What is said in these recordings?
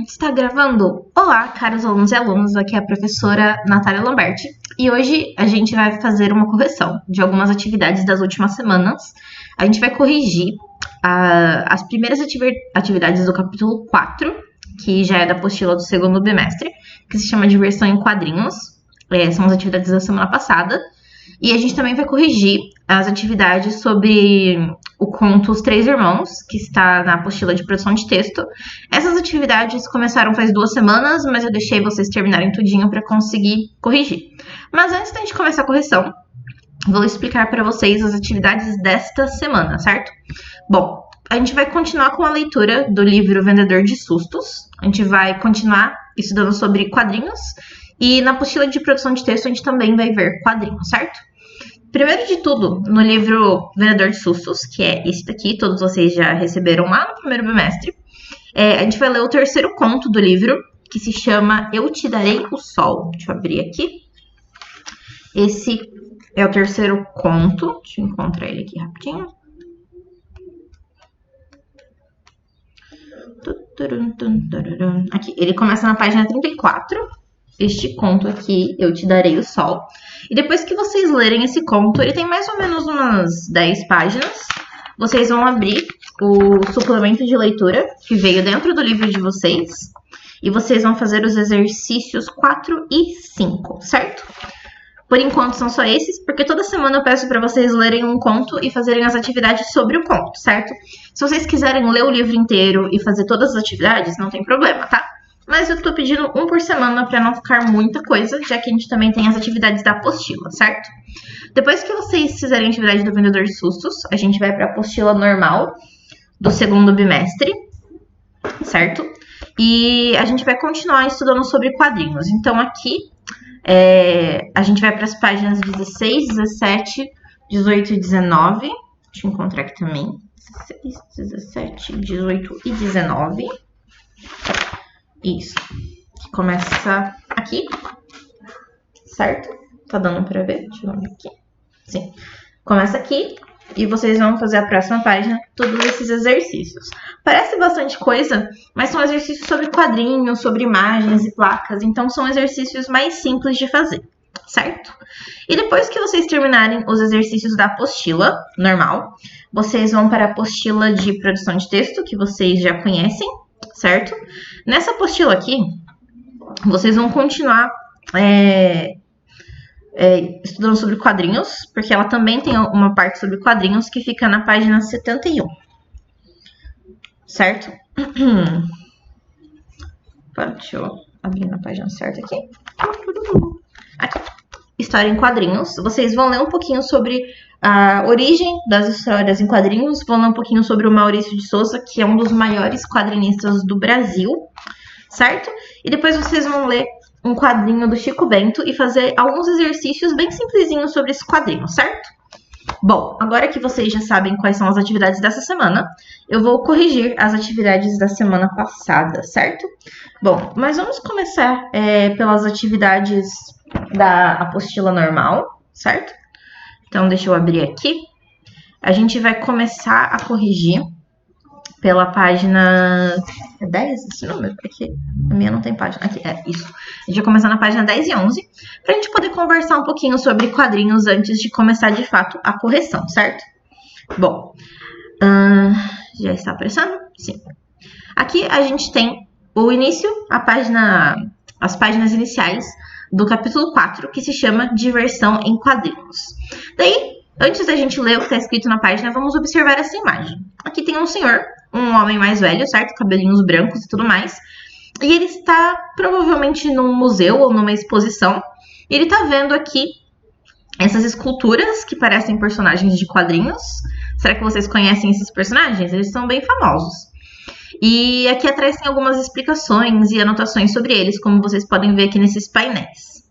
Está gravando? Olá, caros alunos e alunas, aqui é a professora Natália Lamberti e hoje a gente vai fazer uma correção de algumas atividades das últimas semanas. A gente vai corrigir as primeiras atividades do capítulo 4, que já é da apostila do segundo bimestre, que se chama Diversão em Quadrinhos. São as atividades da semana passada. E a gente também vai corrigir as atividades sobre o conto Os Três Irmãos, que está na apostila de produção de texto. Essas atividades começaram faz 2 semanas, mas eu deixei vocês terminarem tudinho para conseguir corrigir. Mas antes da gente começar a correção, vou explicar para vocês as atividades desta semana, certo? Bom, a gente vai continuar com a leitura do livro Vendedor de Sustos. A gente vai continuar estudando sobre quadrinhos. E na apostila de produção de texto a gente também vai ver quadrinhos, certo? Primeiro de tudo, no livro Vendedor de Sustos, que é esse daqui, todos vocês já receberam lá no primeiro bimestre, a gente vai ler o terceiro conto do livro, que se chama Eu Te Darei o Sol. Deixa eu abrir aqui. Esse é o terceiro conto. Deixa eu encontrar ele aqui rapidinho. Aqui, ele começa na página 34. Este conto aqui, Eu Te Darei o Sol. E depois que vocês lerem esse conto, ele tem mais ou menos umas 10 páginas. Vocês vão abrir o suplemento de leitura, que veio dentro do livro de vocês. E vocês vão fazer os exercícios 4 e 5, certo? Por enquanto são só esses, porque toda semana eu peço para vocês lerem um conto e fazerem as atividades sobre o conto, certo? Se vocês quiserem ler o livro inteiro e fazer todas as atividades, não tem problema, tá? Mas eu tô pedindo um por semana para não ficar muita coisa, já que a gente também tem as atividades da apostila, certo? Depois que vocês fizerem a atividade do Vendedor de Sustos, a gente vai para a apostila normal do segundo bimestre, certo? E a gente vai continuar estudando sobre quadrinhos. Então aqui a gente vai para as páginas 16, 17, 18 e 19. Deixa eu encontrar aqui também. 16, 17, 18 e 19. Isso. Que começa aqui. Certo? Tá dando pra ver? Deixa eu ver aqui. Sim. Começa aqui. E vocês vão fazer a próxima página todos esses exercícios. Parece bastante coisa, mas são exercícios sobre quadrinhos, sobre imagens e placas. Então, são exercícios mais simples de fazer. Certo? E depois que vocês terminarem os exercícios da apostila normal, vocês vão para a apostila de produção de texto, que vocês já conhecem. Certo? Nessa apostila aqui, vocês vão continuar estudando sobre quadrinhos, porque ela também tem uma parte sobre quadrinhos que fica na página 71. Certo? Deixa eu abrir na página certa aqui. Aqui. História em quadrinhos. Vocês vão ler um pouquinho sobre a origem das histórias em quadrinhos, vão ler um pouquinho sobre o Maurício de Souza, que é um dos maiores quadrinistas do Brasil, certo? E depois vocês vão ler um quadrinho do Chico Bento e fazer alguns exercícios bem simplesinhos sobre esse quadrinho, certo? Bom, agora que vocês já sabem quais são as atividades dessa semana, eu vou corrigir as atividades da semana passada, certo? Bom, mas vamos começar pelas atividades da apostila normal, certo? Então, deixa eu abrir aqui. A gente vai começar a corrigir pela página 10, esse número? Aqui, a minha não tem página. Aqui, isso. A gente vai começar na página 10 e 11, para a gente poder conversar um pouquinho sobre quadrinhos antes de começar, de fato, a correção, certo? Bom, já está aparecendo? Sim. Aqui a gente tem o início, as páginas iniciais do capítulo 4, que se chama Diversão em Quadrinhos. Daí, antes da gente ler o que está escrito na página, vamos observar essa imagem. Aqui tem um senhor, um homem mais velho, certo? Cabelinhos brancos e tudo mais. E ele está provavelmente num museu ou numa exposição. E ele está vendo aqui essas esculturas que parecem personagens de quadrinhos. Será que vocês conhecem esses personagens? Eles são bem famosos. E aqui atrás tem algumas explicações e anotações sobre eles, como vocês podem ver aqui nesses painéis.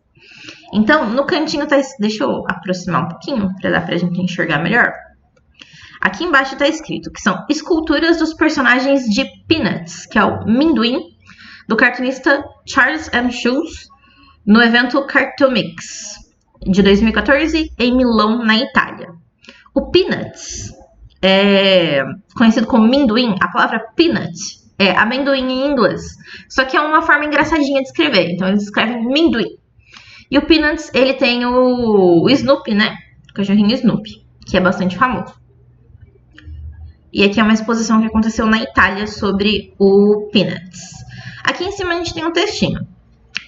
Então, no cantinho tá... Deixa eu aproximar um pouquinho, para dar pra gente enxergar melhor. Aqui embaixo tá escrito que são esculturas dos personagens de Peanuts, que é o Minduim, do cartunista Charles M. Schulz, no evento Cartoomix, de 2014, em Milão, na Itália. O Peanuts conhecido como Minduim, a palavra peanut É amendoim em inglês. Só que é uma forma engraçadinha de escrever. Então eles escrevem minduim. E o Peanuts, ele tem o Snoopy, né? O cachorrinho Snoopy, que é bastante famoso. E aqui é uma exposição que aconteceu na Itália sobre o Peanuts. Aqui em cima a gente tem um textinho.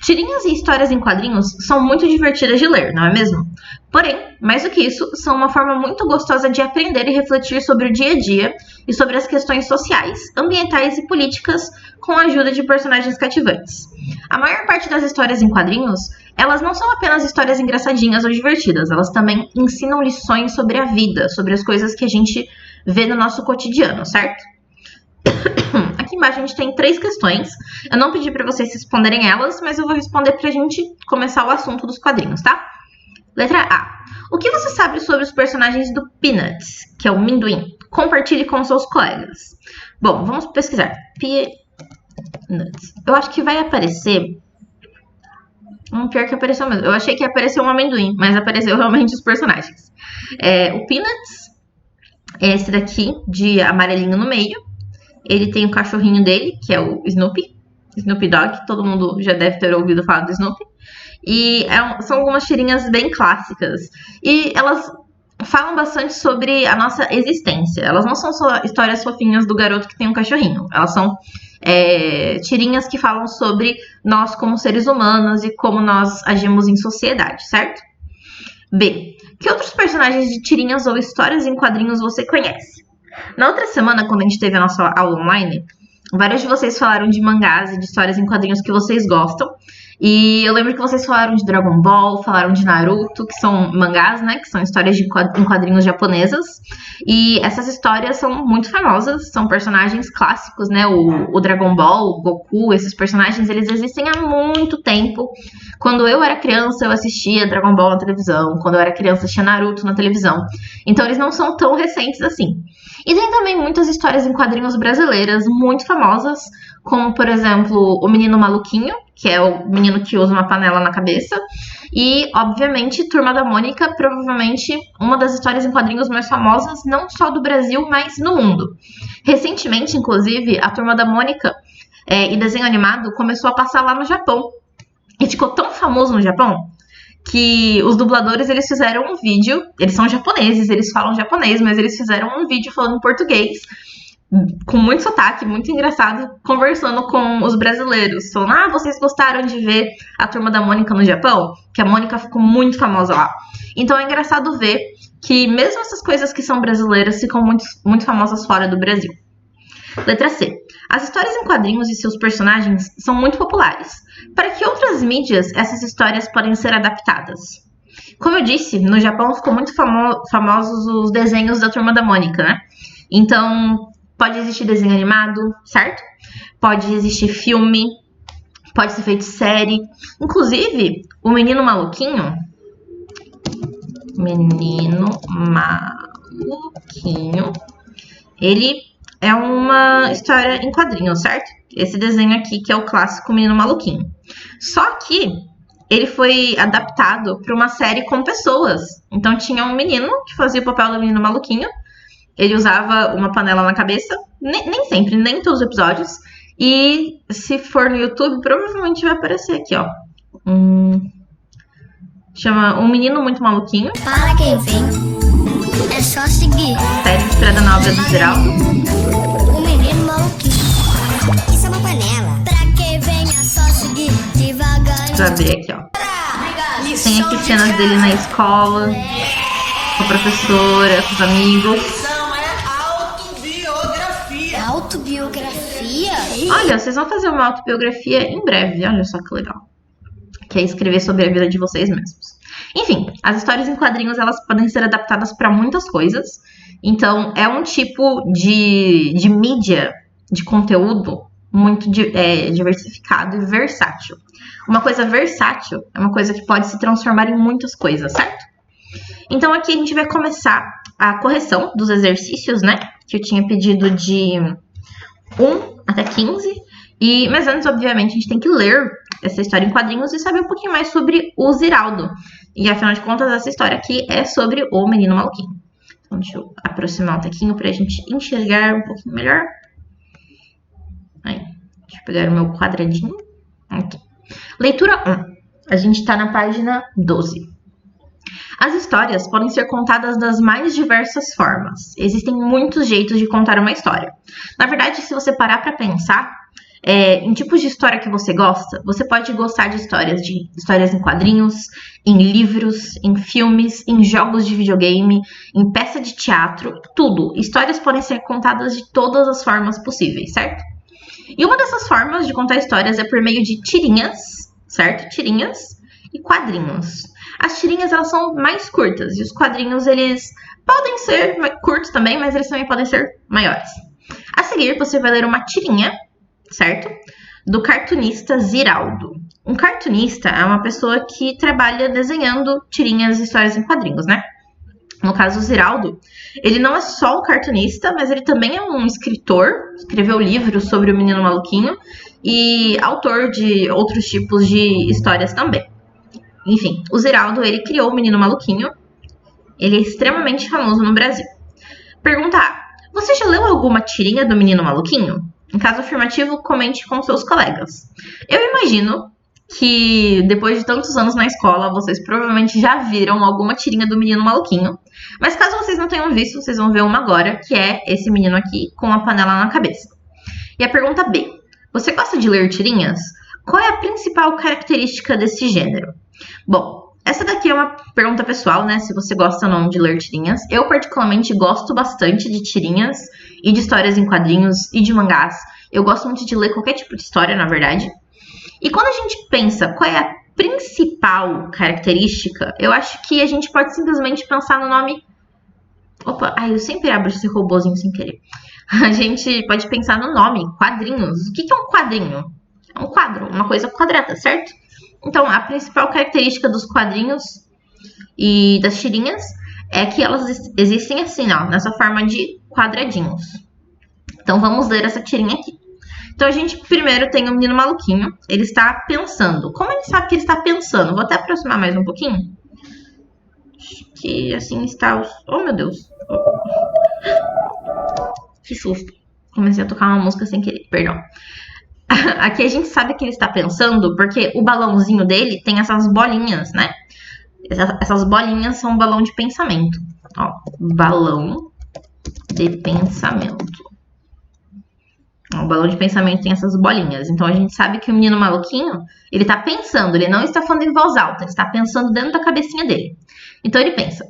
Tirinhas e histórias em quadrinhos são muito divertidas de ler, não é mesmo? Porém, mais do que isso, são uma forma muito gostosa de aprender e refletir sobre o dia a dia e sobre as questões sociais, ambientais e políticas com a ajuda de personagens cativantes. A maior parte das histórias em quadrinhos, elas não são apenas histórias engraçadinhas ou divertidas, elas também ensinam lições sobre a vida, sobre as coisas que a gente vê no nosso cotidiano, certo? Aqui embaixo a gente tem 3 questões. Eu não pedi para vocês responderem elas, mas eu vou responder pra gente começar o assunto dos quadrinhos, tá? Letra A. O que você sabe sobre os personagens do Peanuts, que é o Minduim? Compartilhe com seus colegas. Bom, vamos pesquisar. Peanuts. Eu acho que vai aparecer... pior que apareceu mesmo. Eu achei que ia aparecer um amendoim, mas apareceu realmente os personagens. O Peanuts é esse daqui, de amarelinho no meio. Ele tem o cachorrinho dele, que é o Snoopy. Snoopy Dog, todo mundo já deve ter ouvido falar do Snoopy. E são algumas tirinhas bem clássicas. E elas falam bastante sobre a nossa existência. Elas não são só histórias fofinhas do garoto que tem um cachorrinho. Elas são tirinhas que falam sobre nós como seres humanos e como nós agimos em sociedade, certo? B. Que outros personagens de tirinhas ou histórias em quadrinhos você conhece? Na outra semana, quando a gente teve a nossa aula online, vários de vocês falaram de mangás e de histórias em quadrinhos que vocês gostam. E eu lembro que vocês falaram de Dragon Ball, falaram de Naruto, que são mangás, né? Que são histórias em quadrinhos japonesas. E essas histórias são muito famosas, são personagens clássicos, né? O Dragon Ball, o Goku, esses personagens, eles existem há muito tempo. Quando eu era criança, eu assistia Dragon Ball na televisão. Quando eu era criança, assistia Naruto na televisão. Então, eles não são tão recentes assim. E tem também muitas histórias em quadrinhos brasileiras muito famosas, como, por exemplo, O Menino Maluquinho, que é o menino que usa uma panela na cabeça. E, obviamente, Turma da Mônica, provavelmente uma das histórias em quadrinhos mais famosas, não só do Brasil, mas no mundo. Recentemente, inclusive, a Turma da Mônica e desenho animado começou a passar lá no Japão. E ficou tão famoso no Japão que os dubladores, eles fizeram um vídeo, eles são japoneses, eles falam japonês, mas eles fizeram um vídeo falando português, com muito sotaque, muito engraçado, conversando com os brasileiros, falando, vocês gostaram de ver a Turma da Mônica no Japão? Que a Mônica ficou muito famosa lá. Então é engraçado ver que mesmo essas coisas que são brasileiras ficam muito, muito famosas fora do Brasil. Letra C. As histórias em quadrinhos e seus personagens são muito populares. Para que outras mídias essas histórias podem ser adaptadas? Como eu disse, no Japão ficou muito famosos os desenhos da Turma da Mônica, né? Então, pode existir desenho animado, certo? Pode existir filme, pode ser feito série. Inclusive, o Menino Maluquinho... ele é uma história em quadrinhos, certo? Esse desenho aqui que é o clássico Menino Maluquinho. Só que ele foi adaptado para uma série com pessoas. Então tinha um menino que fazia o papel do Menino Maluquinho. Ele usava uma panela na cabeça. Nem sempre, nem em todos os episódios. E se for no YouTube, provavelmente vai aparecer aqui, ó. Chama Um Menino Muito Maluquinho. Para quem vem, é só seguir. Série inspirada na obra do Ziraldo. O Menino Maluquinho. Isso é uma panela. Pra quem vem, é só seguir devagar. Vou abrir aqui, ó. Tem aqui cenas dele na escola, com a professora, com os amigos. Autobiografia? Olha, vocês vão fazer uma autobiografia em breve. Olha só que legal. Que é escrever sobre a vida de vocês mesmos. Enfim, as histórias em quadrinhos, elas podem ser adaptadas para muitas coisas. Então, é um tipo de mídia, de conteúdo muito diversificado e versátil. Uma coisa versátil é uma coisa que pode se transformar em muitas coisas, certo? Então, aqui a gente vai começar a correção dos exercícios, né? Que eu tinha pedido de 1 até 15. Mas antes, obviamente, a gente tem que ler essa história em quadrinhos e saber um pouquinho mais sobre o Ziraldo. E, afinal de contas, essa história aqui é sobre o Menino Maluquinho. Então, deixa eu aproximar um pouquinho pra gente enxergar um pouquinho melhor. Deixa eu pegar o meu quadradinho. Aqui. Leitura 1. A gente tá na página 12. As histórias podem ser contadas das mais diversas formas. Existem muitos jeitos de contar uma história. Na verdade, se você parar para pensar em tipos de história que você gosta, você pode gostar de histórias em quadrinhos, em livros, em filmes, em jogos de videogame, em peça de teatro, tudo. Histórias podem ser contadas de todas as formas possíveis, certo? E uma dessas formas de contar histórias é por meio de tirinhas, certo? Tirinhas e quadrinhos. As tirinhas, elas são mais curtas e os quadrinhos, eles podem ser curtos também, mas eles também podem ser maiores. A seguir, você vai ler uma tirinha, certo? Do cartunista Ziraldo. Um cartunista é uma pessoa que trabalha desenhando tirinhas e histórias em quadrinhos, né? No caso, o Ziraldo, ele não é só um cartunista, mas ele também é um escritor, escreveu livros sobre o Menino Maluquinho e autor de outros tipos de histórias também. Enfim, o Ziraldo, ele criou o Menino Maluquinho. Ele é extremamente famoso no Brasil. Pergunta A. Você já leu alguma tirinha do Menino Maluquinho? Em caso afirmativo, comente com seus colegas. Eu imagino que depois de tantos anos na escola, vocês provavelmente já viram alguma tirinha do Menino Maluquinho. Mas caso vocês não tenham visto, vocês vão ver uma agora, que é esse menino aqui com a panela na cabeça. E a pergunta B. Você gosta de ler tirinhas? Qual é a principal característica desse gênero? Bom, essa daqui é uma pergunta pessoal, né? Se você gosta ou não de ler tirinhas. Eu, particularmente, gosto bastante de tirinhas e de histórias em quadrinhos e de mangás. Eu gosto muito de ler qualquer tipo de história, na verdade. E quando a gente pensa qual é a principal característica, eu acho que a gente pode simplesmente pensar no nome... Opa, eu sempre abro esse robozinho sem querer. A gente pode pensar no nome, quadrinhos. O que é um quadrinho? É um quadro, uma coisa quadrada, certo? Então, a principal característica dos quadrinhos e das tirinhas é que elas existem assim, ó, nessa forma de quadradinhos. Então, vamos ler essa tirinha aqui. Então, a gente primeiro tem o Menino Maluquinho. Ele está pensando. Como ele sabe que ele está pensando? Vou até aproximar mais um pouquinho. Acho que assim está... Oh, meu Deus. Que susto. Comecei a tocar uma música sem querer, perdão. Aqui a gente sabe que ele está pensando porque o balãozinho dele tem essas bolinhas, né? Essas bolinhas são um balão de pensamento. Ó, balão de pensamento. O balão de pensamento tem essas bolinhas. Então a gente sabe que o Menino Maluquinho, ele tá pensando, ele não está falando em voz alta, ele está pensando dentro da cabecinha dele. Então ele pensa: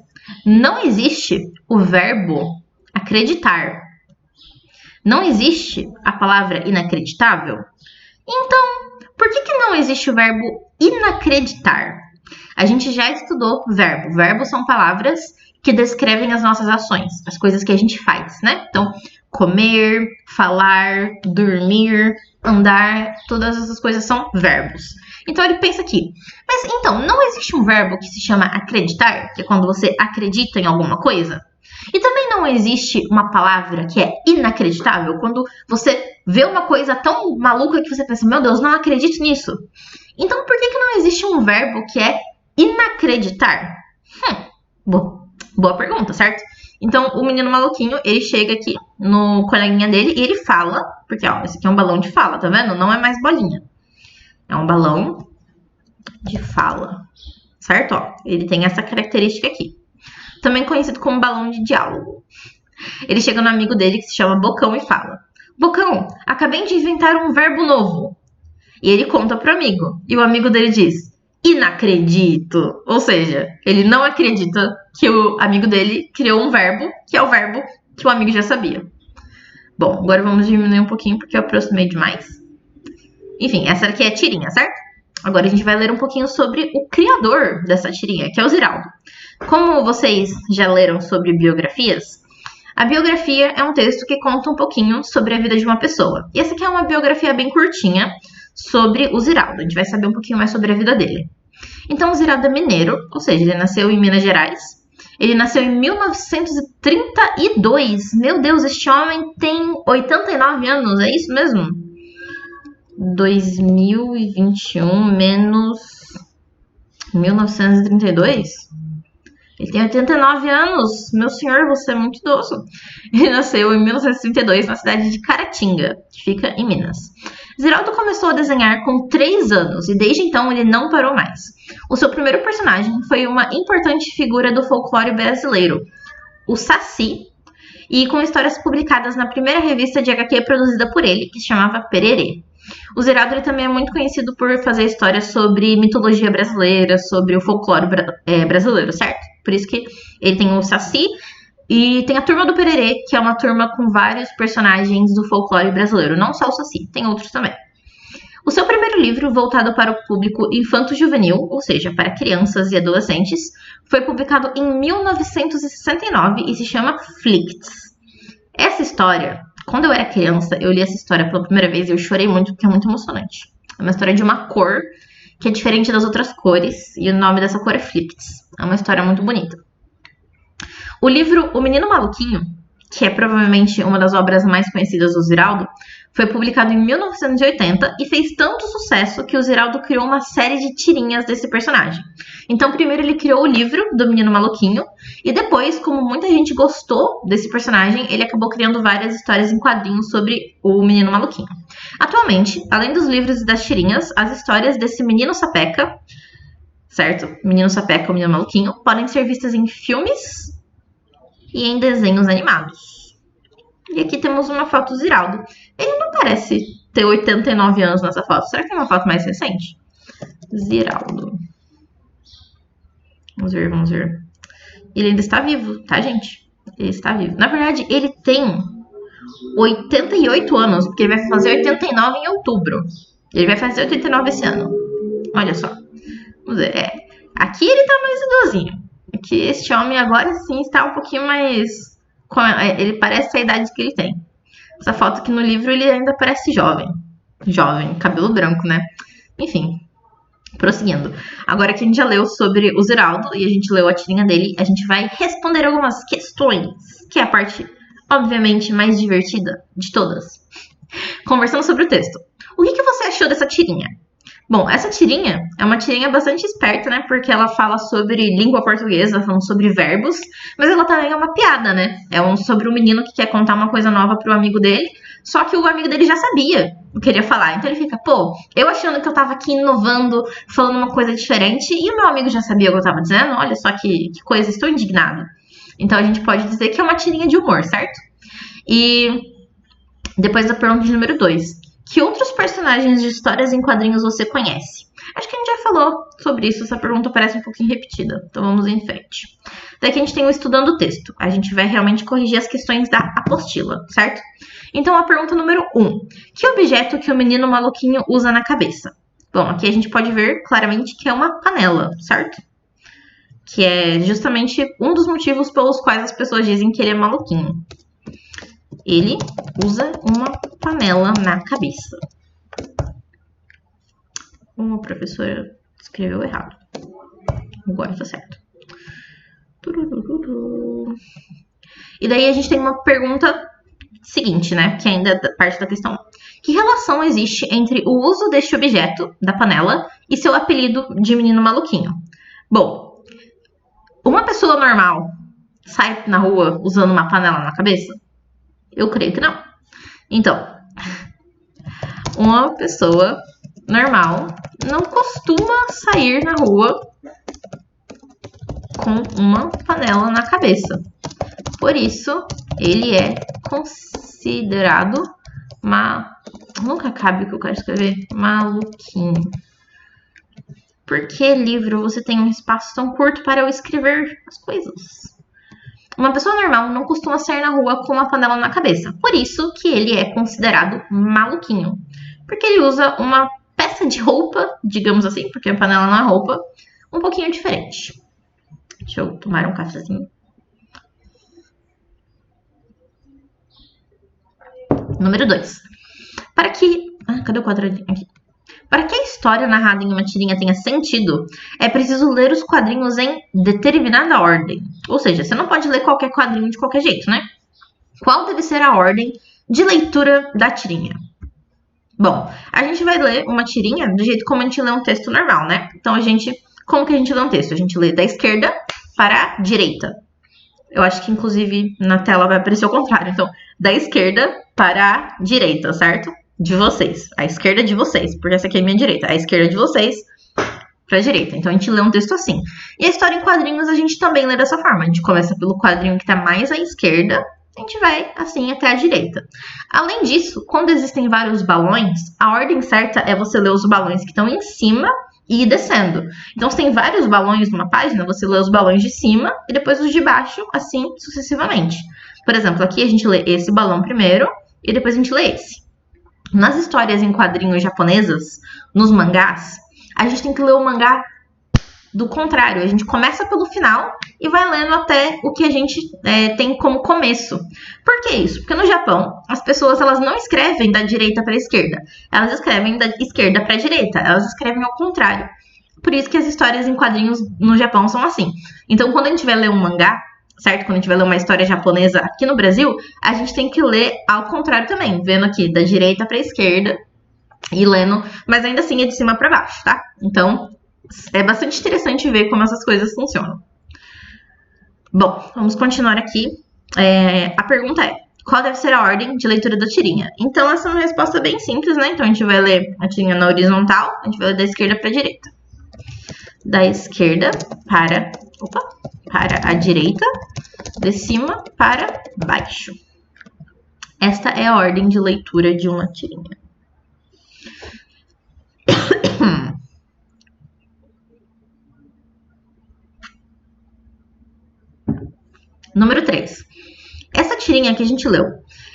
não existe o verbo acreditar. Não existe a palavra inacreditável? Então, por que não existe o verbo inacreditar? A gente já estudou verbo. Verbos são palavras que descrevem as nossas ações, as coisas que a gente faz, né? Então, comer, falar, dormir, andar, todas essas coisas são verbos. Então, ele pensa aqui, mas então, não existe um verbo que se chama acreditar, que é quando você acredita em alguma coisa? E também não existe uma palavra que é inacreditável, quando você vê uma coisa tão maluca que você pensa, meu Deus, não acredito nisso. Então, por que não existe um verbo que é inacreditar? Boa pergunta, certo? Então, o Menino Maluquinho, ele chega aqui no coleguinha dele e ele fala, porque ó, esse aqui é um balão de fala, tá vendo? Não é mais bolinha. É um balão de fala, certo? Ó, ele tem essa característica aqui. Também conhecido como balão de diálogo. Ele chega no amigo dele que se chama Bocão e fala: Bocão, acabei de inventar um verbo novo. E ele conta pro amigo. E o amigo dele diz: inacredito. Ou seja, ele não acredita que o amigo dele criou um verbo, que é o verbo que o amigo já sabia. Bom, agora vamos diminuir um pouquinho porque eu aproximei demais. Enfim, essa aqui é a tirinha, certo? Agora a gente vai ler um pouquinho sobre o criador dessa tirinha, que é o Ziraldo. Como vocês já leram sobre biografias, a biografia é um texto que conta um pouquinho sobre a vida de uma pessoa. E essa aqui é uma biografia bem curtinha sobre o Ziraldo. A gente vai saber um pouquinho mais sobre a vida dele. Então, o Ziraldo é mineiro, ou seja, ele nasceu em Minas Gerais. Ele nasceu em 1932. Meu Deus, este homem tem 89 anos, é isso mesmo? 2021 menos 1932? Ele tem 89 anos. Meu senhor, você é muito idoso. Ele nasceu em 1932 na cidade de Caraquinho, Caratinga, que fica em Minas. Ziraldo começou a desenhar com 3 anos e desde então ele não parou mais. O seu primeiro personagem foi uma importante figura do folclore brasileiro, o Saci, e com histórias publicadas na primeira revista de HQ produzida por ele, que se chamava Pererê. O Ziraldo ele também é muito conhecido por fazer histórias sobre mitologia brasileira, sobre o folclore brasileiro, certo? Por isso que ele tem o Saci e tem a Turma do Pererê, que é uma turma com vários personagens do folclore brasileiro, não só o Saci, tem outros também. O seu primeiro livro, voltado para o público infanto-juvenil, ou seja, para crianças e adolescentes, foi publicado em 1969 e se chama Flicts. Essa história, quando eu era criança, eu li essa história pela primeira vez e eu chorei muito porque é muito emocionante. É uma história de uma cor que é diferente das outras cores e o nome dessa cor é Flicts. É uma história muito bonita. O livro O Menino Maluquinho, que é provavelmente uma das obras mais conhecidas do Ziraldo, foi publicado em 1980 e fez tanto sucesso que o Ziraldo criou uma série de tirinhas desse personagem. Então, primeiro ele criou o livro do Menino Maluquinho e depois, como muita gente gostou desse personagem, ele acabou criando várias histórias em quadrinhos sobre o Menino Maluquinho. Atualmente, além dos livros e das tirinhas, as histórias desse Menino Sapeca, certo? Menino Sapeca, o Menino Maluquinho, podem ser vistas em filmes e em desenhos animados. E aqui temos uma foto do Ziraldo. Ele não parece ter 89 anos nessa foto. Será que é uma foto mais recente? Ziraldo. Vamos ver, vamos ver. Ele ainda está vivo, tá, gente? Ele está vivo. Na verdade, ele tem 88 anos, porque ele vai fazer 89 em outubro. Ele vai fazer 89 esse ano. Olha só. Vamos ver. Aqui ele tá mais idosinho. Aqui este homem agora sim está um pouquinho mais... Ele parece a idade que ele tem. Essa foto aqui no livro ele ainda parece jovem. Jovem, cabelo branco, né? Enfim, prosseguindo. Agora que a gente já leu sobre o Ziraldo e a gente leu a tirinha dele, a gente vai responder algumas questões, que é a parte, obviamente, mais divertida de todas. Conversando sobre o texto. O que você achou dessa tirinha? Bom, essa tirinha é uma tirinha bastante esperta, né? Porque ela fala sobre língua portuguesa, falando sobre verbos, mas ela também é uma piada, né? Sobre um menino que quer contar uma coisa nova pro amigo dele, só que o amigo dele já sabia o que ele ia falar. Então ele fica, pô, eu achando que eu tava aqui inovando, falando uma coisa diferente, e o meu amigo já sabia o que eu tava dizendo, olha só que coisa, estou indignado. Então a gente pode dizer que é uma tirinha de humor, certo? E depois da pergunta de número 2. Que outros personagens de histórias em quadrinhos você conhece? Acho que a gente já falou sobre isso, essa pergunta parece um pouquinho repetida. Então vamos em frente. Daqui a gente tem o Estudando o Texto. A gente vai realmente corrigir as questões da apostila, certo? Então a pergunta número 1. Que objeto que o menino maluquinho usa na cabeça? Bom, aqui a gente pode ver claramente que é uma panela, certo? Que é justamente um dos motivos pelos quais as pessoas dizem que ele é maluquinho. Ele usa uma panela na cabeça. Uma professora escreveu errado. Agora tá certo. E daí a gente tem uma pergunta seguinte, né? Que ainda é parte da questão. Que relação existe entre o uso deste objeto, da panela, e seu apelido de menino maluquinho? Bom, uma pessoa normal sai na rua usando uma panela na cabeça? Eu creio que não. Então, uma pessoa normal não costuma sair na rua com uma panela na cabeça. Por isso, ele é considerado nunca cabe o que eu quero escrever. Maluquinho. Por que livro você tem um espaço tão curto para eu escrever as coisas? Uma pessoa normal não costuma sair na rua com uma panela na cabeça. Por isso que ele é considerado maluquinho. Porque ele usa uma peça de roupa, digamos assim, porque a panela não é roupa, um pouquinho diferente. Deixa eu tomar um cafezinho. Número 2. Cadê o quadradinho aqui? Para que a história narrada em uma tirinha tenha sentido, é preciso ler os quadrinhos em determinada ordem. Ou seja, você não pode ler qualquer quadrinho de qualquer jeito, né? Qual deve ser a ordem de leitura da tirinha? Bom, a gente vai ler uma tirinha do jeito como a gente lê um texto normal, né? Então, como que a gente lê um texto? A gente lê da esquerda para a direita. Eu acho que, inclusive, na tela vai aparecer o contrário. Então, da esquerda para a direita, certo? De vocês. A esquerda de vocês, porque essa aqui é a minha direita. A esquerda de vocês para a direita. Então, a gente lê um texto assim. E a história em quadrinhos a gente também lê dessa forma. A gente começa pelo quadrinho que está mais à esquerda, a gente vai assim até a direita. Além disso, quando existem vários balões, a ordem certa é você ler os balões que estão em cima e ir descendo. Então, se tem vários balões numa página, você lê os balões de cima e depois os de baixo, assim sucessivamente. Por exemplo, aqui a gente lê esse balão primeiro e depois a gente lê esse. Nas histórias em quadrinhos japonesas, nos mangás, a gente tem que ler o mangá do contrário. A gente começa pelo final e vai lendo até o que a gente tem como começo. Por que isso? Porque no Japão, as pessoas elas não escrevem da direita para a esquerda. Elas escrevem da esquerda para a direita. Elas escrevem ao contrário. Por isso que as histórias em quadrinhos no Japão são assim. Então, quando a gente vai ler um mangá, certo? Quando a gente vai ler uma história japonesa aqui no Brasil, a gente tem que ler ao contrário também. Vendo aqui da direita para a esquerda e lendo, mas ainda assim é de cima para baixo, tá? Então, é bastante interessante ver como essas coisas funcionam. Bom, vamos continuar aqui. A pergunta é: qual deve ser a ordem de leitura da tirinha? Então, essa é uma resposta bem simples, né? Então, a gente vai ler a tirinha na horizontal, a gente vai ler da esquerda para a direita. Da esquerda para a direita, de cima para baixo. Esta é a ordem de leitura de uma tirinha. Número 3. Essa tirinha que a gente leu,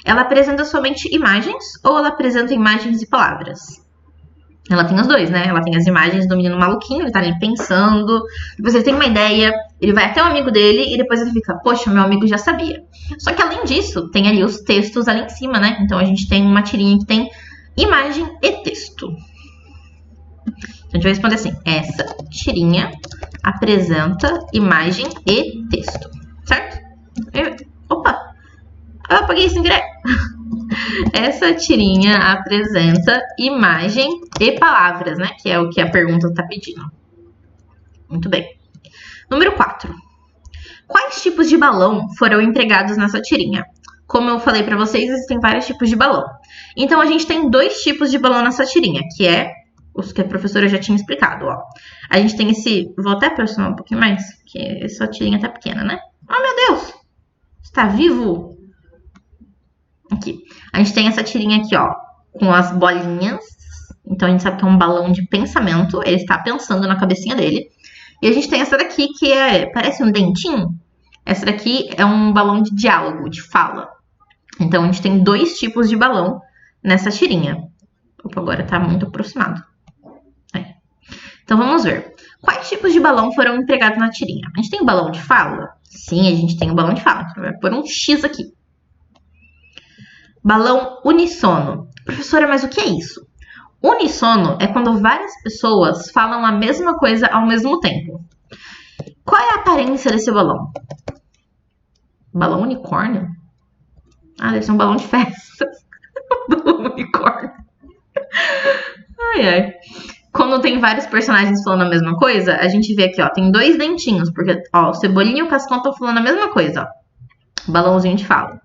ela apresenta somente imagens ou ela apresenta imagens e palavras? Ela tem os dois, né? Ela tem as imagens do menino maluquinho, ele tá ali pensando, depois ele tem uma ideia, ele vai até o amigo dele e depois ele fica, poxa, meu amigo já sabia. Só que além disso, tem ali os textos ali em cima, né? Então a gente tem uma tirinha que tem imagem e texto. Então a gente vai responder assim: essa tirinha apresenta imagem e texto, certo? Opa! Eu apaguei sem querer. Essa tirinha apresenta imagem e palavras, né? Que é o que a pergunta está pedindo. Muito bem. Número 4. Quais tipos de balão foram empregados nessa tirinha? Como eu falei para vocês, existem vários tipos de balão. Então, a gente tem 2 tipos de balão nessa tirinha, que é os que a professora já tinha explicado, ó. A gente tem esse... Vou até aproximar um pouquinho mais, que essa tirinha tá pequena, né? Oh, meu Deus! Está vivo? Aqui. A gente tem essa tirinha aqui, ó, com as bolinhas. Então, a gente sabe que é um balão de pensamento. Ele está pensando na cabecinha dele. E a gente tem essa daqui, que parece um dentinho. Essa daqui é um balão de diálogo, de fala. Então, a gente tem 2 tipos de balão nessa tirinha. Opa, agora tá muito aproximado. Então, vamos ver. Quais tipos de balão foram empregados na tirinha? A gente tem o balão de fala? Sim, a gente tem o balão de fala. Então, vai pôr um X aqui. Balão unissono. Professora, mas o que é isso? Unissono é quando várias pessoas falam a mesma coisa ao mesmo tempo. Qual é a aparência desse balão? Balão unicórnio? Ah, deve ser um balão de festa. Balão unicórnio. Ai, ai. Quando tem vários personagens falando a mesma coisa, a gente vê aqui, ó, tem 2 dentinhos, porque, ó, o Cebolinha e o Cascão estão falando a mesma coisa, ó. Balãozinho de fala.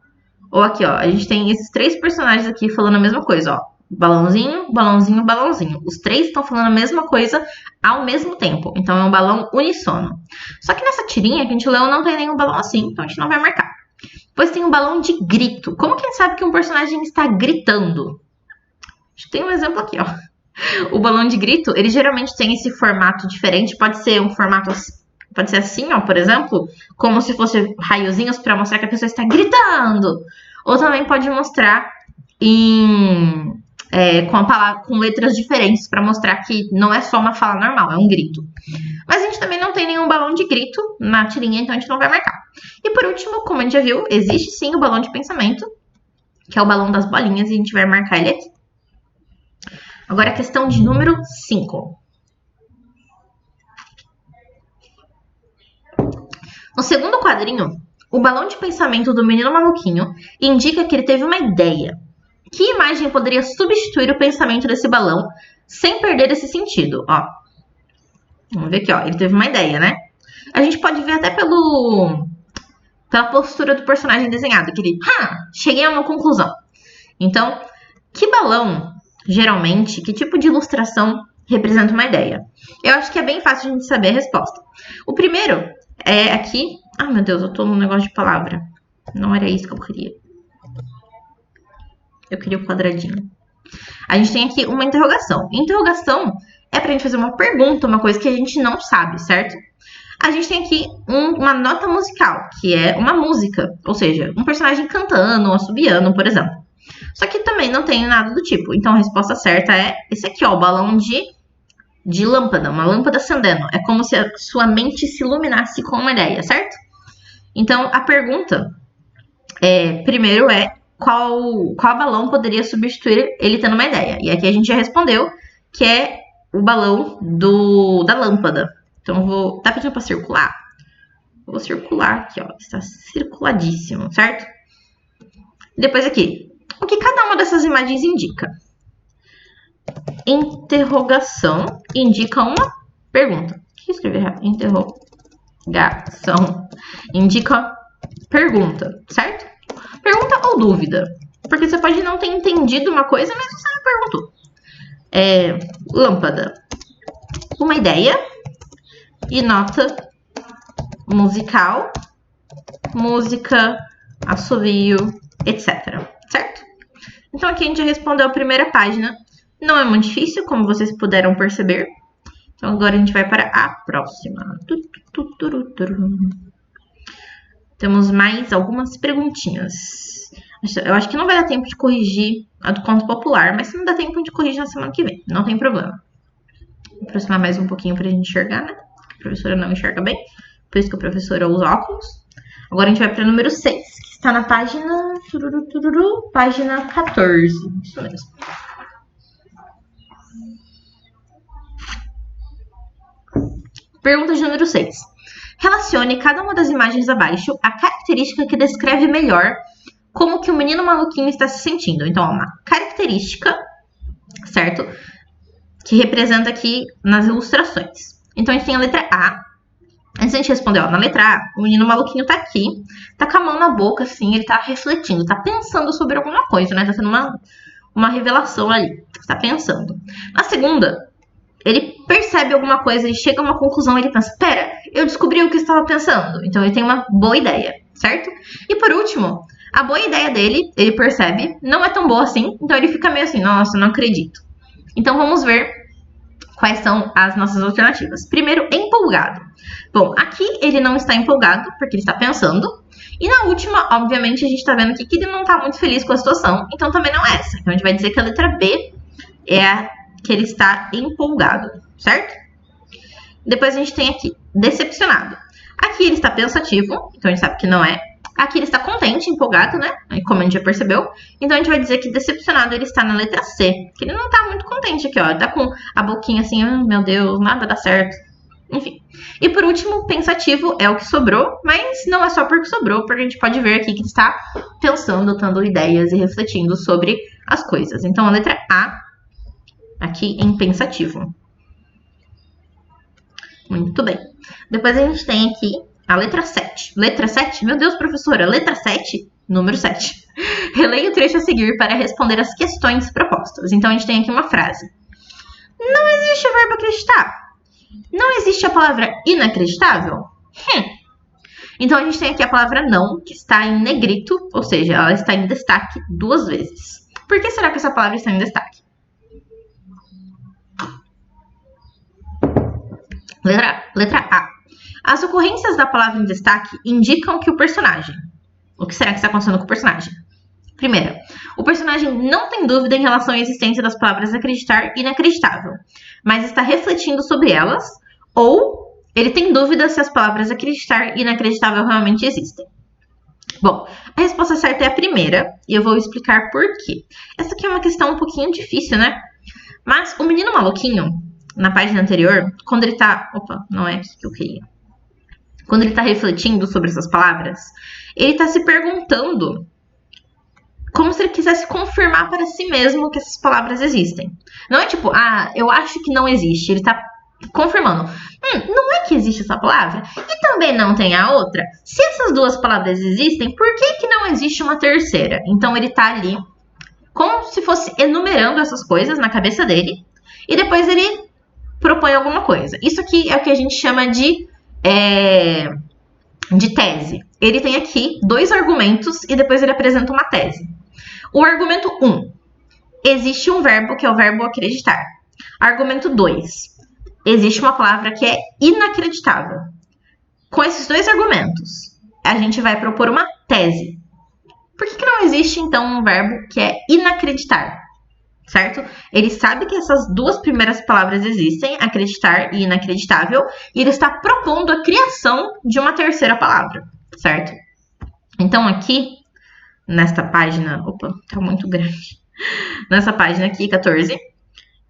Ou aqui, ó, a gente tem esses 3 personagens aqui falando a mesma coisa, ó. Balãozinho, balãozinho, balãozinho. Os 3 estão falando a mesma coisa ao mesmo tempo. Então, é um balão unissono. Só que nessa tirinha que a gente leu não tem nenhum balão assim, então a gente não vai marcar. Depois tem um balão de grito. Como que a gente sabe que um personagem está gritando? Acho que tem um exemplo aqui, ó. O balão de grito, ele geralmente tem esse formato diferente. Pode ser um formato, pode ser assim, ó, por exemplo, como se fosse raiozinhos para mostrar que a pessoa está gritando. Ou também pode mostrar com letras diferentes para mostrar que não é só uma fala normal, é um grito. Mas a gente também não tem nenhum balão de grito na tirinha, então a gente não vai marcar. E por último, como a gente já viu, existe sim o balão de pensamento, que é o balão das bolinhas, e a gente vai marcar ele aqui. Agora a questão de número 5. No segundo quadrinho, o balão de pensamento do menino maluquinho indica que ele teve uma ideia. Que imagem poderia substituir o pensamento desse balão sem perder esse sentido? Ó, vamos ver aqui, ó. Ele teve uma ideia, né? A gente pode ver até pela postura do personagem desenhado, que ele, cheguei a uma conclusão. Então, que balão, geralmente, que tipo de ilustração representa uma ideia? Eu acho que é bem fácil a gente saber a resposta. O primeiro é aqui... Ai, meu Deus, eu tô num negócio de palavra. Não era isso que eu queria. Eu queria o quadradinho. A gente tem aqui uma interrogação. Interrogação é pra gente fazer uma pergunta, uma coisa que a gente não sabe, certo? A gente tem aqui uma nota musical, que é uma música. Ou seja, um personagem cantando ou assobiando, por exemplo. Só que também não tem nada do tipo. Então a resposta certa é esse aqui, ó, o balão de lâmpada, uma lâmpada acendendo. É como se a sua mente se iluminasse com uma ideia, certo? Então a pergunta primeiro é qual balão poderia substituir ele tendo uma ideia. E aqui a gente já respondeu que é o balão da lâmpada. Então tá pedindo para circular? Eu vou circular aqui, ó. Está circuladíssimo, certo? Depois aqui, o que cada uma dessas imagens indica? Interrogação indica uma pergunta. O que escrever errado? Interrogação indica pergunta, certo? Pergunta ou dúvida. Porque você pode não ter entendido uma coisa, mas você não perguntou. Lâmpada. Uma ideia. E nota musical. Música, assovio, etc. Certo? Então aqui a gente já respondeu a primeira página. Não é muito difícil, como vocês puderam perceber. Então agora a gente vai para a próxima. Temos mais algumas perguntinhas. Eu acho que não vai dar tempo de corrigir a do conto popular, mas se não dá tempo, a gente corrige na semana que vem. Não tem problema. Vou aproximar mais um pouquinho para a gente enxergar, né? A professora não enxerga bem, por isso que a professora usa óculos. Agora a gente vai para o número 6, que está na página... página 14. Isso mesmo. Pergunta de número 6. Relacione cada uma das imagens abaixo a característica que descreve melhor como que o menino maluquinho está se sentindo. Então, ó, uma característica, certo? Que representa aqui nas ilustrações. Então, a gente tem a letra A. Antes de a gente responder, ó, na letra A, o menino maluquinho tá aqui, tá com a mão na boca, assim, ele tá refletindo, tá pensando sobre alguma coisa, né? Tá tendo uma revelação ali, tá pensando. Na segunda, ele percebe alguma coisa, ele chega a uma conclusão, ele pensa, pera, eu descobri o que eu estava pensando. Então, ele tem uma boa ideia, certo? E por último, a boa ideia dele, ele percebe, não é tão boa assim, então ele fica meio assim, nossa, não acredito. Então, vamos ver quais são as nossas alternativas. Primeiro, empolgado. Bom, aqui ele não está empolgado, porque ele está pensando. E na última, obviamente, a gente está vendo aqui que ele não está muito feliz com a situação, então também não é essa. Então, a gente vai dizer que a letra B é a que ele está empolgado, certo? Depois a gente tem aqui, decepcionado. Aqui ele está pensativo, então a gente sabe que não é. Aqui ele está contente, empolgado, né? Como a gente já percebeu. Então a gente vai dizer que decepcionado ele está na letra C. Que ele não está muito contente aqui, ó. Ele tá com a boquinha assim, meu Deus, nada dá certo. Enfim. E por último, pensativo é o que sobrou, mas não é só porque sobrou, porque a gente pode ver aqui que ele está pensando, dando ideias e refletindo sobre as coisas. Então a letra A, aqui em pensativo. Muito bem. Depois a gente tem aqui a letra 7. Letra 7? Meu Deus, professora, letra 7? Número 7. Releia o trecho a seguir para responder as questões propostas. Então, a gente tem aqui uma frase. Não existe o verbo acreditar. Não existe a palavra inacreditável? Então, a gente tem aqui a palavra não, que está em negrito, ou seja, ela está em destaque 2 vezes. Por que será que essa palavra está em destaque? Letra A. As ocorrências da palavra em destaque indicam que o personagem... O que será que está acontecendo com o personagem? Primeira, o personagem não tem dúvida em relação à existência das palavras acreditar e inacreditável, mas está refletindo sobre elas, ou ele tem dúvida se as palavras acreditar e inacreditável realmente existem. Bom, a resposta certa é a primeira, e eu vou explicar por quê. Essa aqui é uma questão um pouquinho difícil, né? Mas o menino maluquinho, na página anterior, quando ele tá... Opa, não é aqui que eu queria. Quando ele tá refletindo sobre essas palavras, ele tá se perguntando como se ele quisesse confirmar para si mesmo que essas palavras existem. Não é tipo, eu acho que não existe. Ele tá confirmando. Não é que existe essa palavra? E também não tem a outra? Se essas duas palavras existem, por que não existe uma terceira? Então ele tá ali como se fosse enumerando essas coisas na cabeça dele e depois ele propõe alguma coisa. Isso aqui é o que a gente chama de tese. Ele tem aqui 2 argumentos e depois ele apresenta uma tese. O argumento 1. Existe um verbo que é o verbo acreditar. Argumento 2. Existe uma palavra que é inacreditável. Com esses 2 argumentos, a gente vai propor uma tese. Por que não existe, então, um verbo que é inacreditar? Certo? Ele sabe que essas 2 primeiras palavras existem, acreditar e inacreditável, e ele está propondo a criação de uma terceira palavra, certo? Então, aqui, nesta página... Opa, tá muito grande. Nessa página aqui, 14,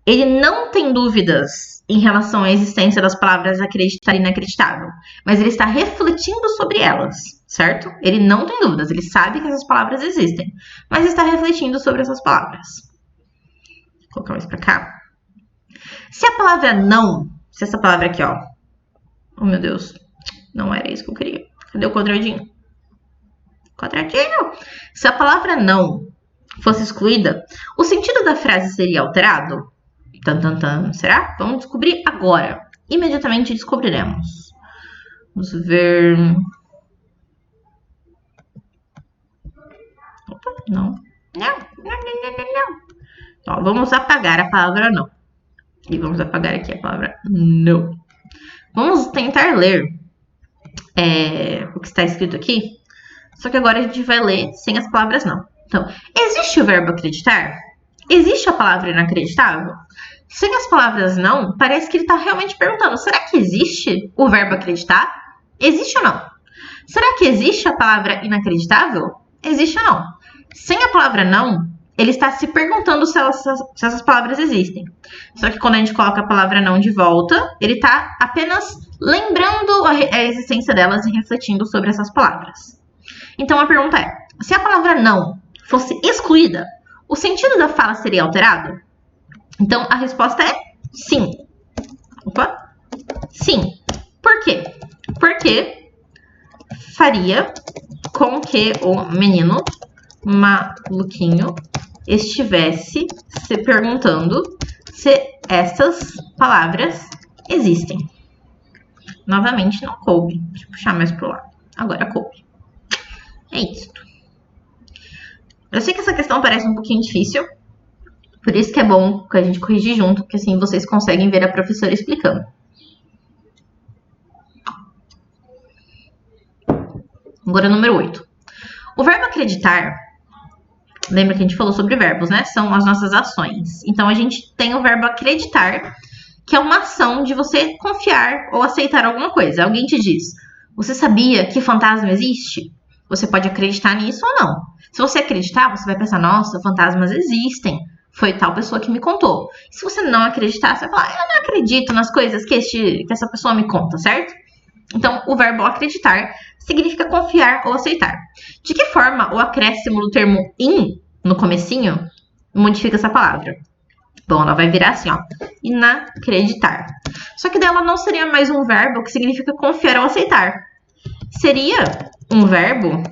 ele não tem dúvidas em relação à existência das palavras acreditar e inacreditável, mas ele está refletindo sobre elas, certo? Ele não tem dúvidas, ele sabe que essas palavras existem, mas está refletindo sobre essas palavras. Vou colocar isso pra cá. Se a palavra não, se essa palavra aqui, ó, oh meu Deus, não era isso que eu queria. Cadê o quadradinho? Quadradinho! Se a palavra não fosse excluída, o sentido da frase seria alterado? Será? Vamos descobrir agora. Imediatamente descobriremos. Vamos ver. Opa, não. Não. Ó, vamos apagar a palavra não. E vamos apagar aqui a palavra não. Vamos tentar ler o que está escrito aqui. Só que agora a gente vai ler sem as palavras não. Então, existe o verbo acreditar? Existe a palavra inacreditável? Sem as palavras não, parece que ele está realmente perguntando, será que existe o verbo acreditar? Existe ou não? Será que existe a palavra inacreditável? Existe ou não? Sem a palavra não, ele está se perguntando se essas palavras existem. Só que quando a gente coloca a palavra não de volta, ele está apenas lembrando a existência delas e refletindo sobre essas palavras. Então a pergunta é, se a palavra não fosse excluída, o sentido da fala seria alterado? Então, a resposta é sim. Opa! Sim. Por quê? Porque faria com que o menino maluquinho estivesse se perguntando se essas palavras existem. Novamente, não coube. Deixa eu puxar mais pro lado. Agora coube. É isso. Eu sei que essa questão parece um pouquinho difícil. Por isso que é bom que a gente corrigir junto, porque assim vocês conseguem ver a professora explicando. Agora, número 8. O verbo acreditar, lembra que a gente falou sobre verbos, né? São as nossas ações. Então, a gente tem o verbo acreditar, que é uma ação de você confiar ou aceitar alguma coisa. Alguém te diz, você sabia que fantasma existe? Você pode acreditar nisso ou não. Se você acreditar, você vai pensar, nossa, fantasmas existem. Foi tal pessoa que me contou. Se você não acreditar, você vai falar, eu não acredito nas coisas que essa pessoa me conta, certo? Então, o verbo acreditar significa confiar ou aceitar. De que forma o acréscimo do termo in, no comecinho, modifica essa palavra? Bom, ela vai virar assim, ó, inacreditar. Só que dela não seria mais um verbo que significa confiar ou aceitar. Seria um verbo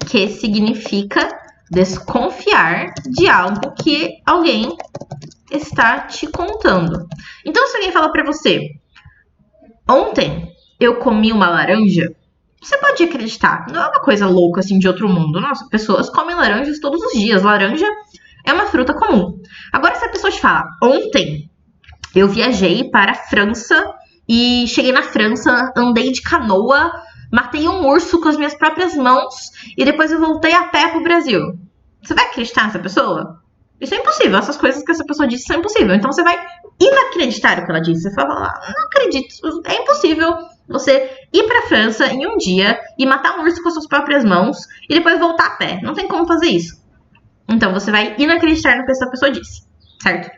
que significa desconfiar de algo que alguém está te contando. Então, se alguém fala pra você, ontem eu comi uma laranja, você pode acreditar. Não é uma coisa louca, assim, de outro mundo. Nossa, pessoas comem laranjas todos os dias. Laranja é uma fruta comum. Agora, se a pessoa te fala, ontem eu viajei para a França e cheguei na França, andei de canoa, matei um urso com as minhas próprias mãos e depois eu voltei a pé pro Brasil. Você vai acreditar nessa pessoa? Isso é impossível. Essas coisas que essa pessoa disse são impossíveis. Então você vai inacreditar o que ela disse. Você vai falar, não acredito. É impossível você ir pra França em um dia e matar um urso com as suas próprias mãos e depois voltar a pé. Não tem como fazer isso. Então você vai inacreditar no que essa pessoa disse. Certo?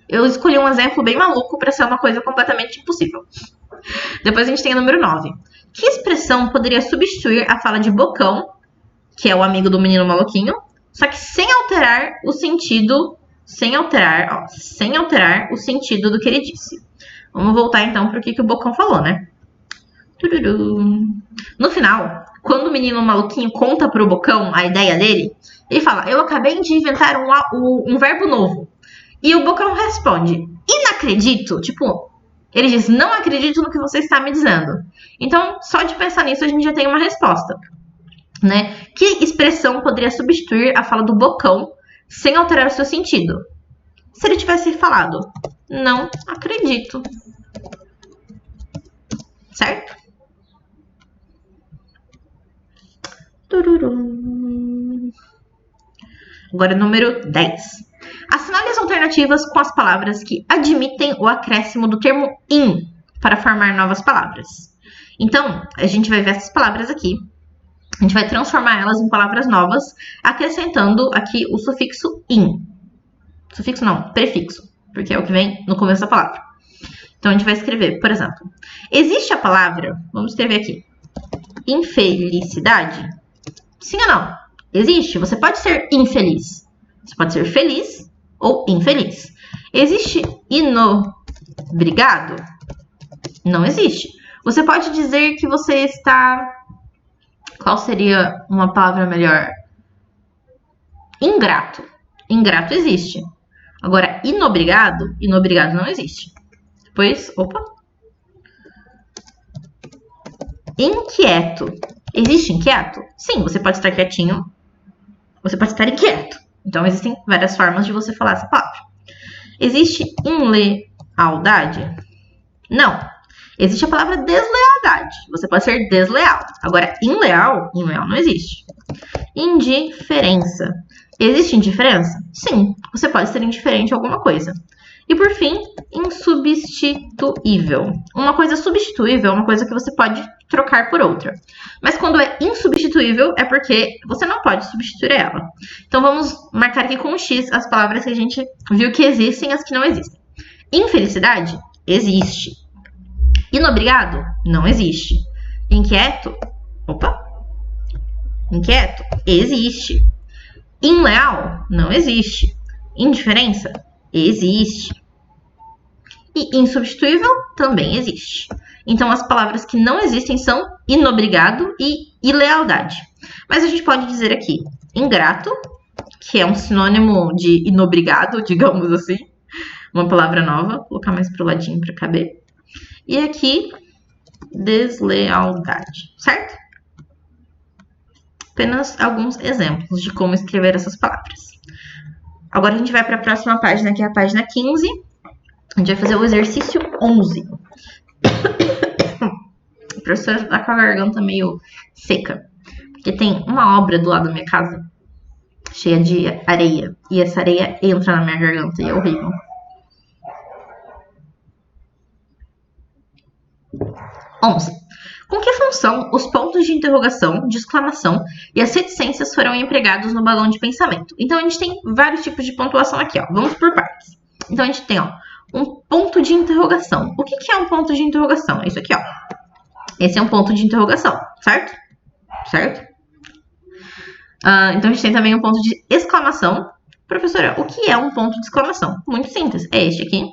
Eu escolhi um exemplo bem maluco para ser uma coisa completamente impossível. Depois a gente tem o número 9. Que expressão poderia substituir a fala de Bocão, que é o amigo do menino maluquinho, só que sem alterar o sentido, sem alterar o sentido do que ele disse? Vamos voltar então para o que o Bocão falou, né? No final, quando o menino maluquinho conta pro Bocão a ideia dele, ele fala: eu acabei de inventar um verbo novo. E o Bocão responde: inacredito. Tipo, ele diz: não acredito no que você está me dizendo. Então, só de pensar nisso, a gente já tem uma resposta, né? Que expressão poderia substituir a fala do Bocão sem alterar o seu sentido? Se ele tivesse falado: não acredito. Certo? Agora, número 10. Assinale as alternativas com as palavras que admitem o acréscimo do termo in para formar novas palavras. Então, a gente vai ver essas palavras aqui. A gente vai transformar elas em palavras novas, acrescentando aqui o sufixo in. Sufixo não, prefixo, porque é o que vem no começo da palavra. Então, a gente vai escrever, por exemplo, existe a palavra, vamos escrever aqui, infelicidade? Sim ou não? Existe. Você pode ser infeliz. Você pode ser feliz ou infeliz. Existe inobrigado? Não existe. Você pode dizer que você está... Qual seria uma palavra melhor? Ingrato. Ingrato existe. Agora, inobrigado? Inobrigado não existe. Depois, inquieto. Existe inquieto? Sim, você pode estar quietinho. Você pode estar inquieto. Então, existem várias formas de você falar essa palavra. Existe inlealdade? Não. Existe a palavra deslealdade. Você pode ser desleal. Agora, inleal não existe. Indiferença. Existe indiferença? Sim. Você pode ser indiferente a alguma coisa. E, por fim, insubstituível. Uma coisa substituível é uma coisa que você pode trocar por outra. Mas quando é insubstituível, é porque você não pode substituir ela. Então, vamos marcar aqui com um X as palavras que a gente viu que existem e as que não existem. Infelicidade? Existe. Inobrigado? Não existe. Inquieto? Inquieto? Existe. Inleal? Não existe. Indiferença? Existe. E insubstituível também existe. Então, as palavras que não existem são inobrigado e ilealdade. Mas a gente pode dizer aqui ingrato, que é um sinônimo de inobrigado, digamos assim. Uma palavra nova. Vou colocar mais pro ladinho para caber. E aqui, deslealdade, certo? Apenas alguns exemplos de como escrever essas palavras. Agora a gente vai para a próxima página, que é a página 15. A gente vai fazer o exercício 11. A professora está com a garganta meio seca, porque tem uma obra do lado da minha casa, cheia de areia. E essa areia entra na minha garganta e é horrível. 11. Com que função os pontos de interrogação, de exclamação e as reticências foram empregados no balão de pensamento? Então, a gente tem vários tipos de pontuação aqui, ó. Vamos por partes. Então, a gente tem, ó, um ponto de interrogação. O que é um ponto de interrogação? É isso aqui, ó. Esse é um ponto de interrogação, certo? Certo? Então, a gente tem também um ponto de exclamação. Professora, o que é um ponto de exclamação? Muito simples. É este aqui.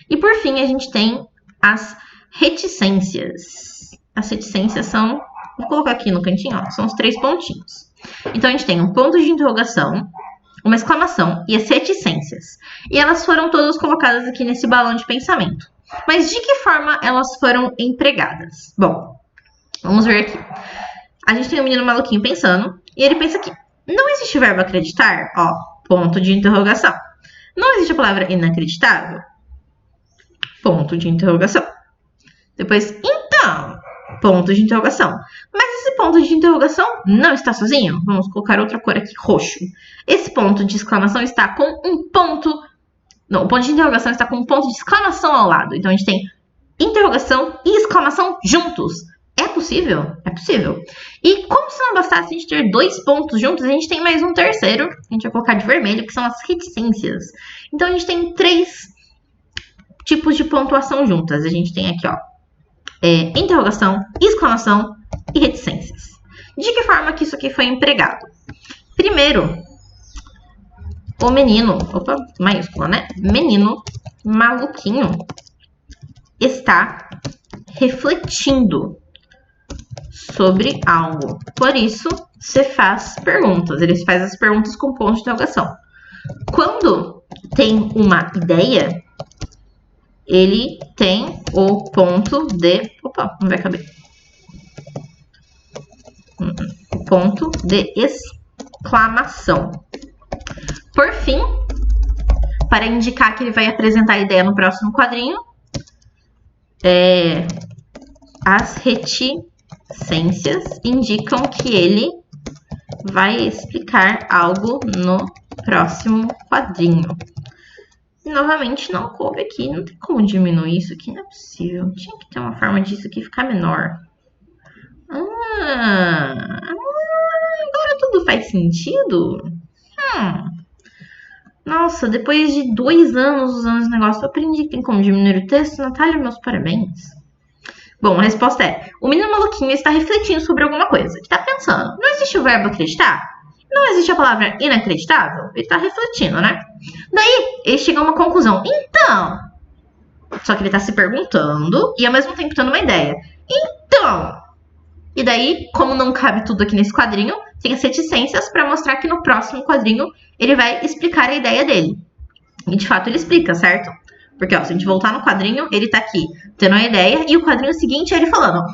E, por fim, a gente tem as reticências. As reticências são... Vou colocar aqui no cantinho, ó. São os 3 pontinhos. Então, a gente tem um ponto de interrogação, uma exclamação e as reticências. E elas foram todas colocadas aqui nesse balão de pensamento. Mas de que forma elas foram empregadas? Bom, vamos ver aqui. A gente tem um menino maluquinho pensando, e ele pensa aqui. Não existe verbo acreditar? Ó, ponto de interrogação. Não existe a palavra inacreditável? Ponto de interrogação. Depois, então, ponto de interrogação. Mas esse ponto de interrogação não está sozinho? Vamos colocar outra cor aqui, roxo. Esse ponto de exclamação está com um ponto... Não, o ponto de interrogação está com um ponto de exclamação ao lado. Então, a gente tem interrogação e exclamação juntos. É possível? É possível. E como se não bastasse a gente ter 2 pontos juntos, a gente tem mais um terceiro. A gente vai colocar de vermelho, que são as reticências. Então, a gente tem 3 tipos de pontuação juntas. A gente tem aqui, ó, interrogação, exclamação e reticências. De que forma que isso aqui foi empregado? Primeiro, o menino, maiúscula, né? Menino maluquinho está refletindo sobre algo. Por isso, você faz perguntas. Ele faz as perguntas com ponto de interrogação. Quando tem uma ideia, ele tem o ponto de... Opa, não vai caber. Ponto de exclamação. Por fim, para indicar que ele vai apresentar a ideia no próximo quadrinho, as reticências indicam que ele vai explicar algo no próximo quadrinho. E, novamente, não coube aqui. Não tem como diminuir isso aqui. Não é possível. Tinha que ter uma forma disso aqui ficar menor. Agora tudo faz sentido? Nossa, depois de 2 anos usando esse negócio, eu aprendi que tem como diminuir o texto. Natália, meus parabéns. Bom, a resposta é: o menino maluquinho está refletindo sobre alguma coisa. Ele está pensando. Não existe o verbo acreditar? Não existe a palavra inacreditável? Ele está refletindo, né? Daí, ele chega a uma conclusão. Então... Só que ele está se perguntando e ao mesmo tempo tendo uma ideia. Então... E daí, como não cabe tudo aqui nesse quadrinho, tem as reticências para mostrar que no próximo quadrinho ele vai explicar a ideia dele. E de fato ele explica, certo? Porque, ó, se a gente voltar no quadrinho, ele tá aqui tendo a ideia e o quadrinho seguinte é ele falando